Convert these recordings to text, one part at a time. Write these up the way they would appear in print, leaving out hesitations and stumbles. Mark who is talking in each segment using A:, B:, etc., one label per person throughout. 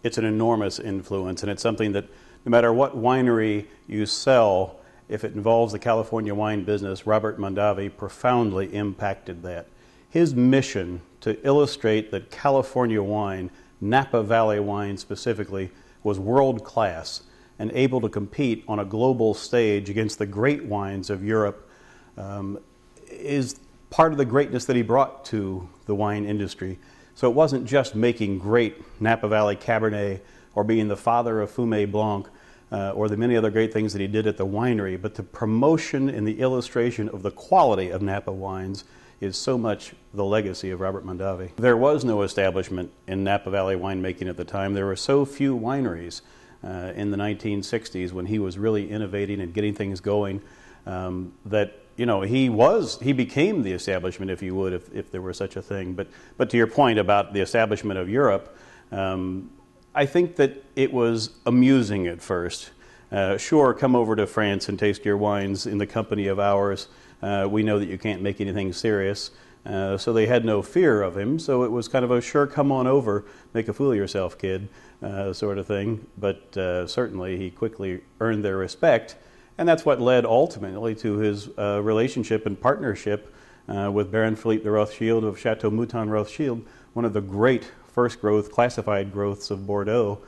A: it's an enormous influence, and it's something that no matter what winery you sell, if it involves the California wine business, Robert Mondavi profoundly impacted that. His mission to illustrate that California wine, Napa Valley wine specifically, was world class and able to compete on a global stage against the great wines of Europe is part of the greatness that he brought to the wine industry. So it wasn't just making great Napa Valley Cabernet or being the father of Fumé Blanc or the many other great things that he did at the winery, but the promotion and the illustration of the quality of Napa wines is so much the legacy of Robert Mondavi. There was no establishment in Napa Valley winemaking at the time. There were so few wineries in the 1960s when he was really innovating and getting things going that he became the establishment, if you would, if there were such a thing. But to your point about the establishment of Europe, I think that it was amusing at first. Sure, come over to France and taste your wines in the company of ours. We know that you can't make anything serious. So they had no fear of him. So it was kind of a sure, come on over, make a fool of yourself, kid, sort of thing. But certainly he quickly earned their respect. And that's what led ultimately to his relationship and partnership with Baron Philippe de Rothschild of Chateau Mouton Rothschild, one of the great first growth, classified growths of Bordeaux,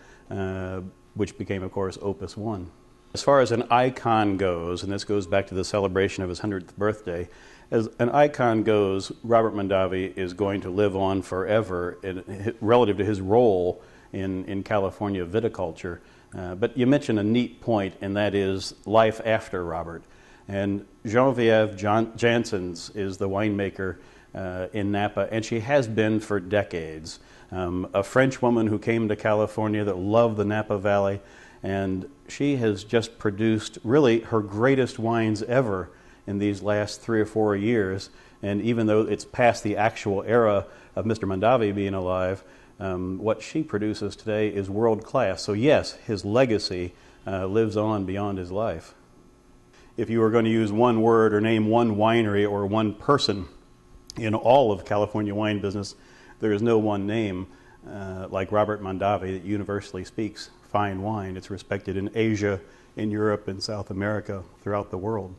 A: which became, of course, Opus 1. As far as an icon goes, and this goes back to the celebration of his 100th birthday, as an icon goes, Robert Mondavi is going to live on forever relative to his role in California viticulture. But you mentioned a neat point, and that is life after Robert. And Geneviève Janssens is the winemaker in Napa, and she has been for decades. A French woman who came to California that loved the Napa Valley, and she has just produced really her greatest wines ever in these last 3 or 4 years. And even though it's past the actual era of Mr. Mondavi being alive, what she produces today is world class. So yes, his legacy lives on beyond his life. If you were going to use one word or name one winery or one person in all of California wine business, there is no one name like Robert Mondavi that universally speaks fine wine. It's respected in Asia, in Europe, in South America, throughout the world.